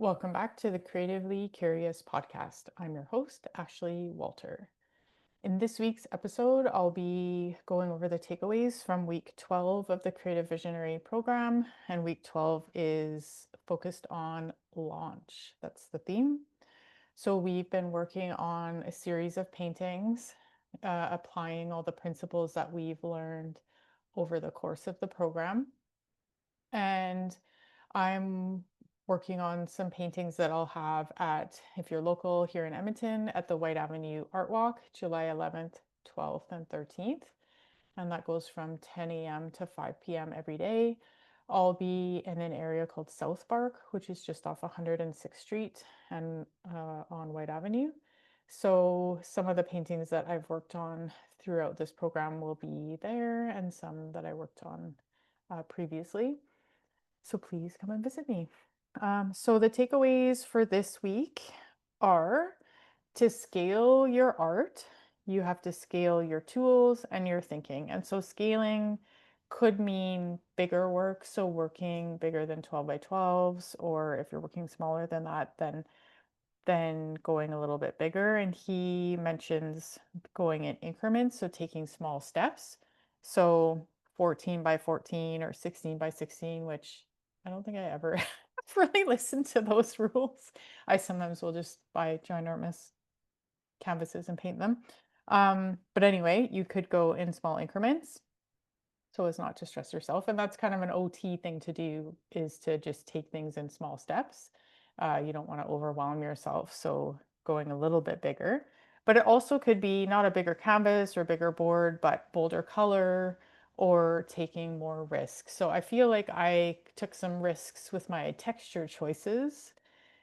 Welcome back to the Creatively Curious podcast. I'm your host, Ashley Walter. In this week's episode, I'll be going over the takeaways from week 12 of the Creative Visionary program, and week 12 is focused on launch. That's the theme. So, we've been working on a series of paintings, applying all the principles that we've learned over the course of the program. And I'm working on some paintings that I'll have at, if you're local here in Edmonton, at the White Avenue Art Walk, July 11th, 12th, and 13th. And that goes from 10 a.m. to 5 p.m. every day. I'll be in an area called South Park, which is just off 106th Street and on White Avenue. So some of the paintings that I've worked on throughout this program will be there, and some that I worked on previously. So please come and visit me. So the takeaways for this week are to scale your art, you have to scale your tools and your thinking. And so scaling could mean bigger work, so working bigger than 12 by 12s, or if you're working smaller than that, then going a little bit bigger. And he mentions going in increments, so taking small steps. So 14 by 14 or 16 by 16, which I don't think I ever really listened to those rules. I sometimes will just buy ginormous canvases and paint them. But anyway, you could go in small increments so as not to stress yourself. And that's kind of an OT thing to do, is to just take things in small steps. You don't want to overwhelm yourself. So going a little bit bigger. But it also could be not a bigger canvas or bigger board, but bolder color or taking more risks. So I feel like I took some risks with my texture choices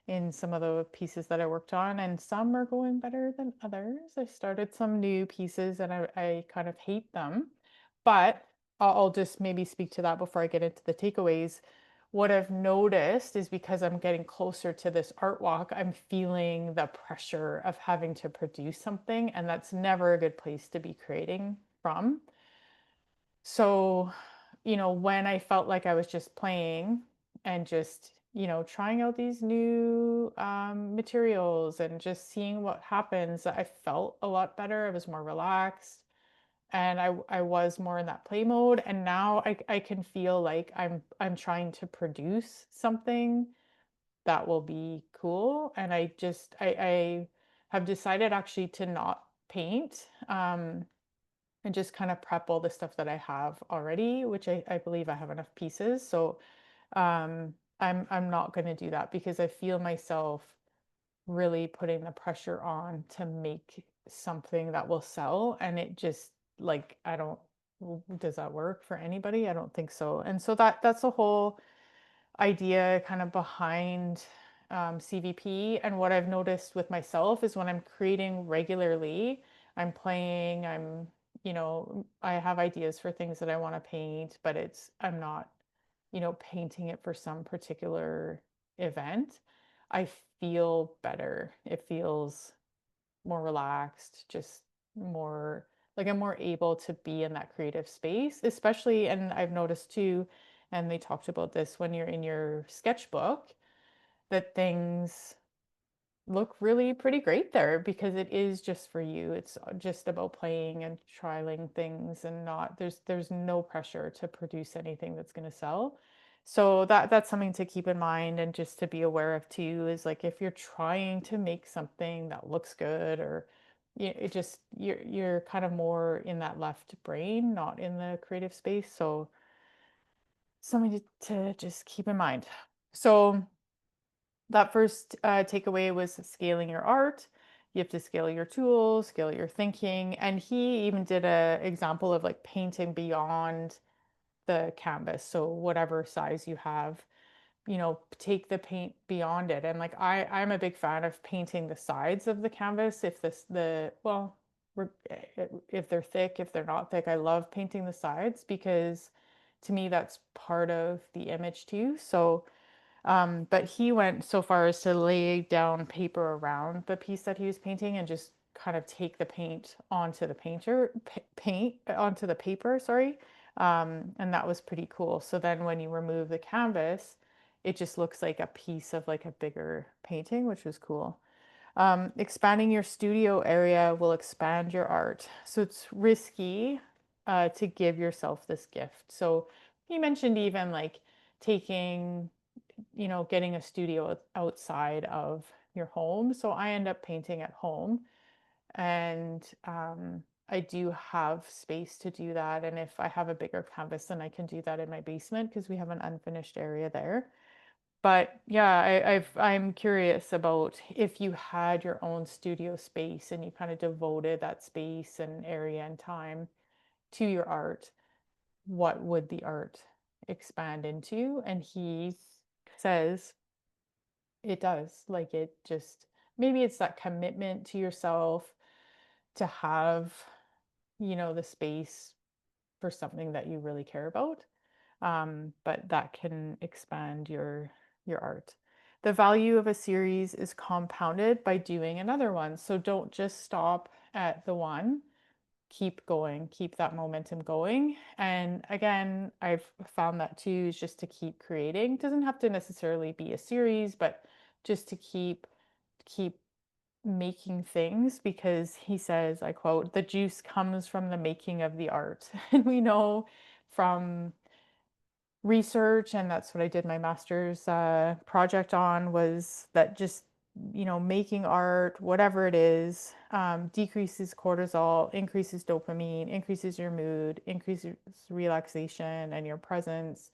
in some of the pieces that I worked on, and some are going better than others. I started some new pieces and I kind of hate them, but I'll just maybe speak to that before I get into the takeaways. What I've noticed is, because I'm getting closer to this art walk, I'm feeling the pressure of having to produce something, and that's never a good place to be creating from. So, when I felt like I was just playing and just, trying out these new materials and just seeing what happens, I felt a lot better. I was more relaxed, and I was more in that play mode. And now I can feel like I'm trying to produce something that will be cool. And I have decided actually to not paint. And just kind of prep all the stuff that I have already, which I believe I have enough pieces. So I'm not going to do that, because I feel myself really putting the pressure on to make something that will sell. And it just, like, I don't, does that work for anybody? I don't think so. And so that's the whole idea kind of behind CVP. And what I've noticed with myself is, when I'm creating regularly, I'm playing, I have ideas for things that I want to paint, but I'm not, painting it for some particular event. I feel better. It feels more relaxed, just more like I'm more able to be in that creative space, especially. And I've noticed too, and they talked about this, when you're in your sketchbook, that things look really pretty great there, because it is just for you. It's just about playing and trialing things, and not there's no pressure to produce anything that's going to sell. So that's something to keep in mind, and just to be aware of too, is like, if you're trying to make something that looks good, or it just, you're kind of more in that left brain, not in the creative space. So something to just keep in mind. So that first takeaway was scaling your art. You have to scale your tools, scale your thinking. And he even did a example of like painting beyond the canvas. So whatever size you have, take the paint beyond it. And like, I'm a big fan of painting the sides of the canvas, if if they're thick, if they're not thick. I love painting the sides, because to me that's part of the image too. So but he went so far as to lay down paper around the piece that he was painting, and just kind of take the paint onto the paint onto the paper, sorry. And that was pretty cool. So then when you remove the canvas, it just looks like a piece of like a bigger painting, which was cool. Expanding your studio area will expand your art. So it's risky to give yourself this gift. So you mentioned even like taking, getting a studio outside of your home. So I end up painting at home, and I do have space to do that. And if I have a bigger canvas, then I can do that in my basement because we have an unfinished area there. But yeah, I'm curious about if you had your own studio space and you kind of devoted that space and area and time to your art, what would the art expand into? And he says it does. Like it just, maybe it's that commitment to yourself to have, the space for something that you really care about. But that can expand your art. The value of a series is compounded by doing another one. So don't just stop at the one. Keep going, keep that momentum going. And again, I've found that too is just to keep creating. Doesn't have to necessarily be a series, but just to keep making things, because he says, I quote, the juice comes from the making of the art. And we know from research, and that's what I did my master's project on, was that just making art, whatever it is, decreases cortisol, increases dopamine, increases your mood, increases relaxation and your presence,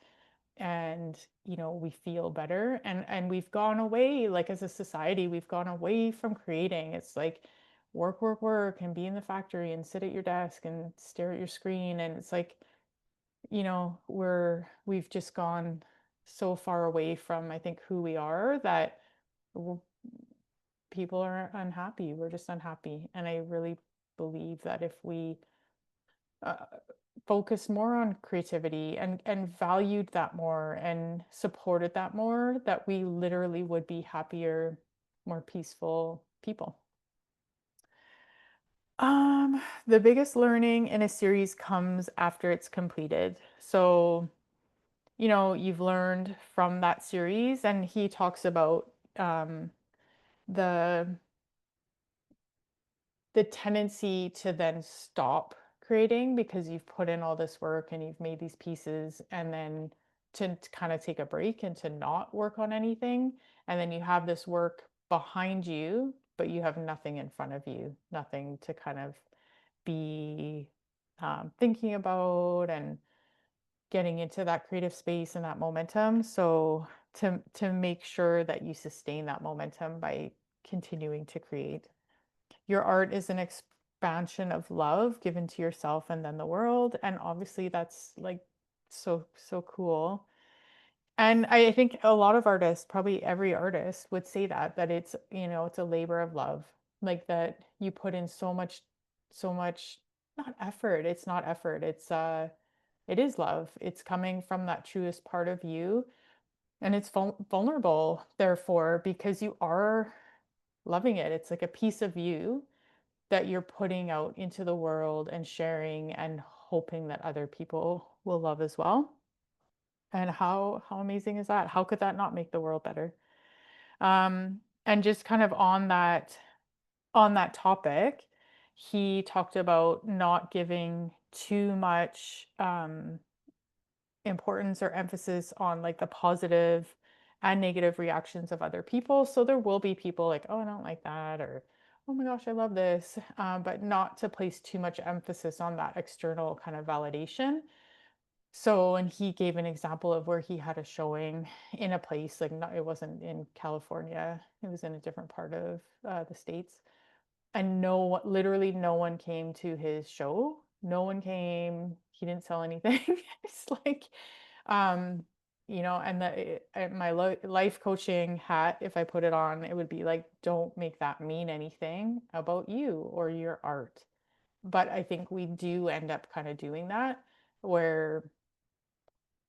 and we feel better. And we've gone away, like as a society, we've gone away from creating. It's like work, work, work, and be in the factory and sit at your desk and stare at your screen, and it's like we've just gone so far away from, I think, who we are, that people are unhappy. We're just unhappy. And I really believe that if we uh, focus more on creativity and valued that more and supported that more, that we literally would be happier, more peaceful people. The biggest learning in a series comes after it's completed. So you've learned from that series, and he talks about the the tendency to then stop creating because you've put in all this work and you've made these pieces, and then to kind of take a break and to not work on anything, and then you have this work behind you, but you have nothing in front of you, nothing to kind of be thinking about and getting into that creative space and that momentum. So to make sure that you sustain that momentum by continuing to create. Your art is an expansion of love given to yourself and then the world. And obviously that's like so cool. And I think a lot of artists, probably every artist would say that it's, it's a labor of love. Like that you put in so much, not effort. It's not effort. It is love. It's coming from that truest part of you. And it's vulnerable, therefore, because you are loving it. It's like a piece of you that you're putting out into the world and sharing and hoping that other people will love as well. And how amazing is that? How could that not make the world better? And just kind of on that topic, he talked about not giving too much importance or emphasis on like the positive and negative reactions of other people. So there will be people like, oh, I don't like that, or oh my gosh, I love this, but not to place too much emphasis on that external kind of validation. So, and he gave an example of where he had a showing in a place, like not, it wasn't in California, it was in a different part of the States. And literally no one came to his show. No one came. He didn't sell anything. It's like, um, and my life coaching hat, if I put it on, it would be like, don't make that mean anything about you or your art. But I think we do end up kind of doing that, where,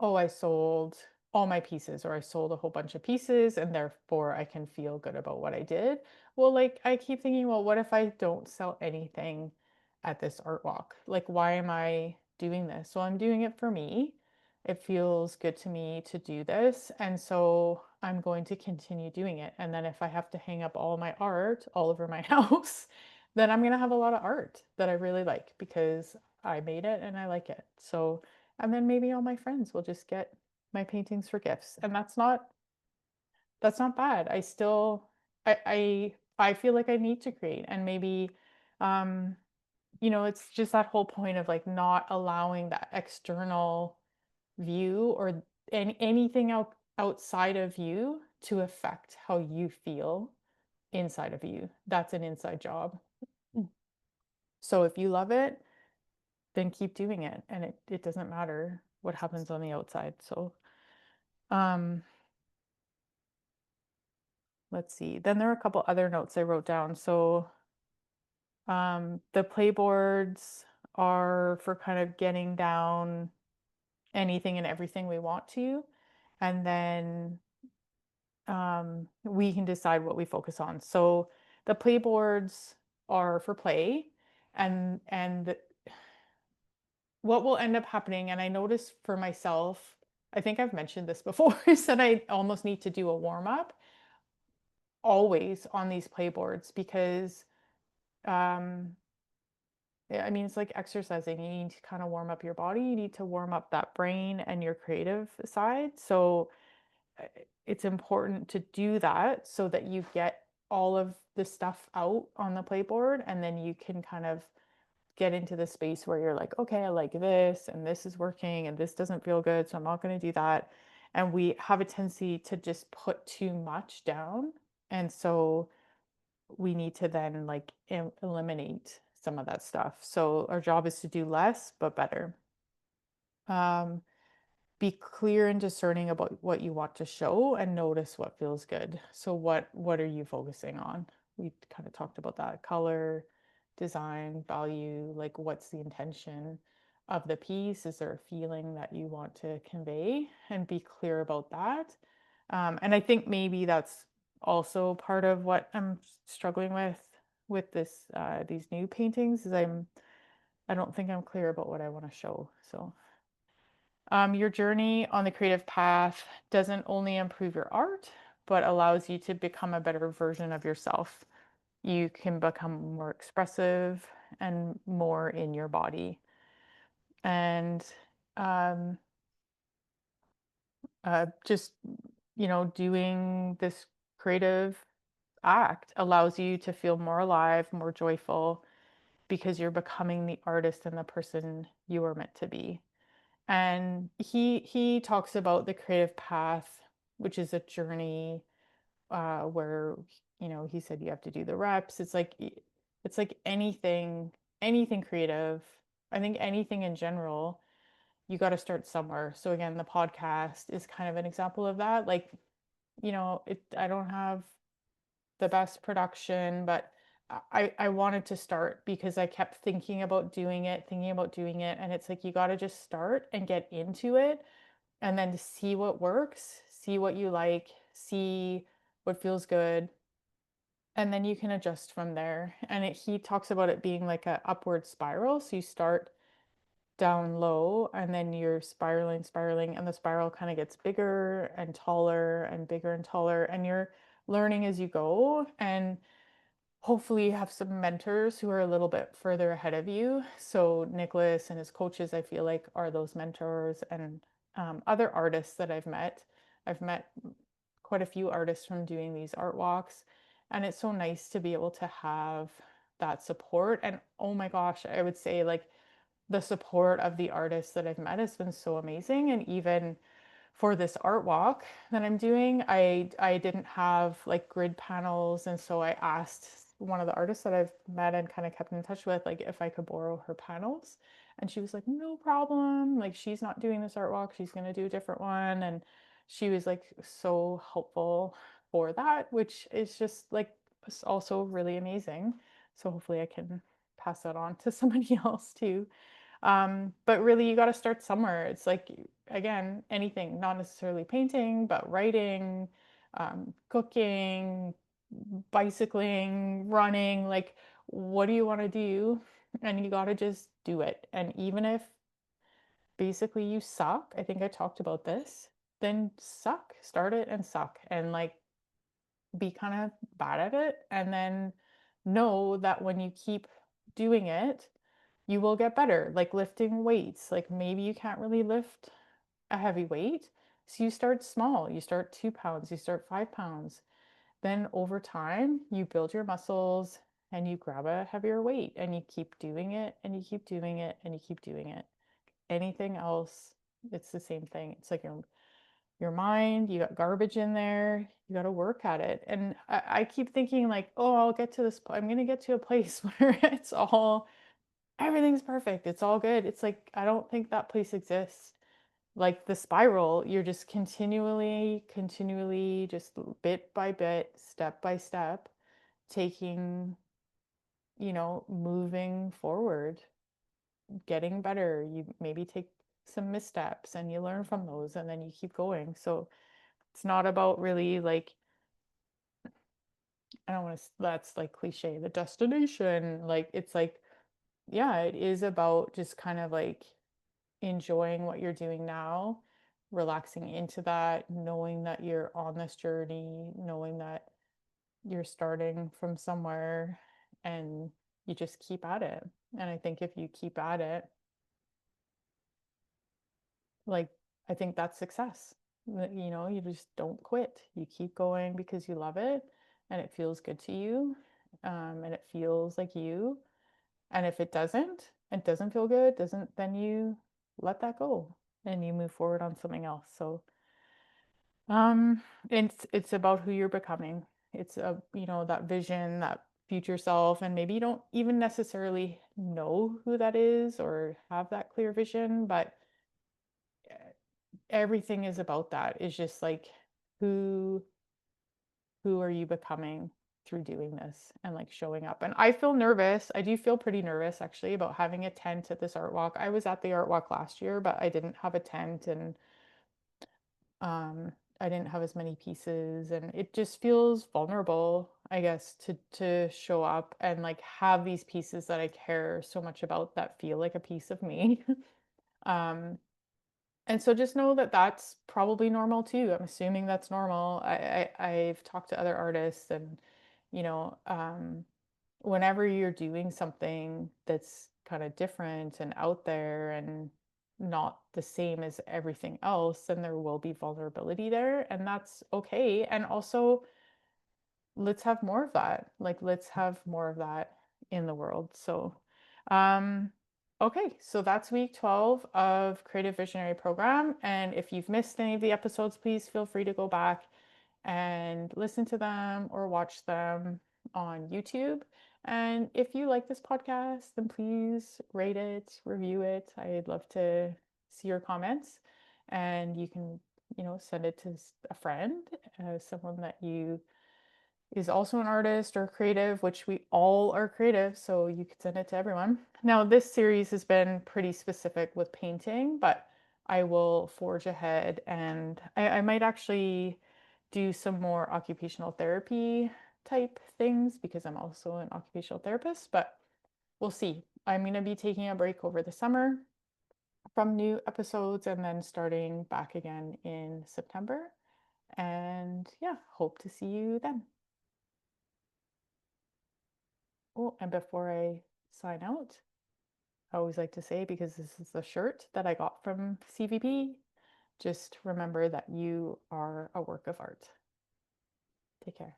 oh, I sold all my pieces, or I sold a whole bunch of pieces, and therefore I can feel good about what I did. Well, like I keep thinking, well, what if I don't sell anything at this art walk? Like, why am I doing this? So I'm doing it for me. It feels good to me to do this. And so I'm going to continue doing it. And then if I have to hang up all my art all over my house, then I'm going to have a lot of art that I really like because I made it and I like it. So, and then maybe all my friends will just get my paintings for gifts. And that's not bad. I still I feel like I need to create, and maybe um it's just that whole point of like not allowing that external view or anything outside of you to affect how you feel inside of you. That's an inside job. Mm. So if you love it, then keep doing it, and it doesn't matter what happens on the outside. So um let's see. Then there are a couple other notes I wrote down. So the playboards are for kind of getting down anything and everything we want to. And then we can decide what we focus on. So the playboards are for play, and what will end up happening, and I noticed for myself, I think I've mentioned this before, is that I almost need to do a warm up always on these playboards because um, yeah, I mean, it's like exercising. You need to kind of warm up your body. You need to warm up that brain and your creative side. So uh, it's important to do that so that you get all of the stuff out on the playboard, and then you can kind of get into the space where you're like, okay, I like this and this is working and this doesn't feel good, so I'm not going to do that. And we have a tendency to just put too much down. And so we need to then like eliminate some of that stuff. So our job is to do less but better. Um, be clear and discerning about what you want to show and notice what feels good. So what are you focusing on? We kind of talked about that. Color, design, value, like what's the intention of the piece? Is there a feeling that you want to convey? And be clear about that. And I think maybe that's also part of what I'm struggling with this these new paintings is I don't think I'm clear about what I want to show. So your journey on the creative path doesn't only improve your art, but allows you to become a better version of yourself. You can become more expressive and more in your body. And um, just, doing this creative act allows you to feel more alive, more joyful, because you're becoming the artist and the person you were meant to be. And he talks about the creative path, which is a journey where he said you have to do the reps. It's like anything creative. I think anything in general, you got to start somewhere. So again, the podcast is kind of an example of that. Like, I don't have the best production, but I wanted to start because I kept thinking about doing it, and it's like you got to just start and get into it, and then to see what works, see what you like, see what feels good, and then you can adjust from there. And he talks about it being like a upward spiral. So you start down low and then you're spiraling, and the spiral kind of gets bigger and taller and bigger and taller, and you're learning as you go. And hopefully you have some mentors who are a little bit further ahead of you. So Nicholas and his coaches, I feel like, are those mentors, and other artists that I've met. I've met quite a few artists from doing these art walks, and it's so nice to be able to have that support. And oh my gosh, I would say like the support of the artists that I've met has been so amazing. And even for this art walk that I'm doing, I didn't have like grid panels, and so I asked one of the artists that I've met and kind of kept in touch with, like if I could borrow her panels, and she was like, no problem. Like she's not doing this art walk; she's gonna do a different one, and she was like so helpful for that, which is just like also really amazing. So hopefully I can pass that on to somebody else too. But really, you got to start somewhere. It's like, again, anything, not necessarily painting, but writing, cooking, bicycling, running. Like, what do you want to do? And you got to just do it. And even if basically you suck, I think I talked about this, then suck, start it and suck and like be kind of bad at it. And then know that when you keep doing it, you will get better. Like lifting weights, like maybe you can't really lift a heavy weight. So you start small, you start 2 pounds, you start 5 pounds. Then over time, you build your muscles and you grab a heavier weight and you keep doing it and you keep doing it and you keep doing it. Anything else, it's the same thing. It's like your mind, you got garbage in there, you got to work at it. And I keep thinking like, oh, I'll get to this, I'm going to get to a place where it's all, everything's perfect. It's all good. It's like, I don't think that place exists. Like the spiral, you're just continually, just bit by bit, step by step, taking, moving forward, getting better. You maybe take some missteps and you learn from those and then you keep going. So it's not about really like, I don't want to, that's like cliche, the destination. Like, it's like, yeah, it is about just kind of like enjoying what you're doing now, relaxing into that, knowing that you're on this journey, knowing that you're starting from somewhere and you just keep at it. And I think if you keep at it, like, I think that's success. You just don't quit. You keep going because you love it and it feels good to you, and it feels like you. And if it doesn't feel good, doesn't, then you let that go and you move forward on something else. So, um, it's about who you're becoming. It's that vision, that future self, and maybe you don't even necessarily know who that is or have that clear vision, but everything is about that. It's just like who who are you becoming through doing this and like showing up. And I feel nervous. I do feel pretty nervous actually about having a tent at this art walk. I was at the art walk last year, but I didn't have a tent and um I didn't have as many pieces and it just feels vulnerable, I guess, to show up and like have these pieces that I care so much about that feel like a piece of me. um And so just know that that's probably normal too. I'm assuming that's normal. I've talked to other artists and, you know, um, whenever you're doing something that's kind of different and out there and not the same as everything else, then there will be vulnerability there, and that's okay. And also, let's have more of that. Like, let's have more of that in the world. So, um, okay, so that's week 12 of Creative Visionary Program. And if you've missed any of the episodes, please feel free to go back and listen to them or watch them on YouTube. And if you like this podcast, then please rate it, review it. I'd love to see your comments. And you can, send it to a friend, someone that you is also an artist or creative, which we all are creative, so you could send it to everyone. Now, this series has been pretty specific with painting, but I will forge ahead and I might actually do some more occupational therapy type things because I'm also an occupational therapist, but we'll see. I'm going to be taking a break over the summer from new episodes and then starting back again in September. And yeah, hope to see you then. Oh, and before I sign out, I always like to say, because this is the shirt that I got from CVP, just remember that you are a work of art. Take care.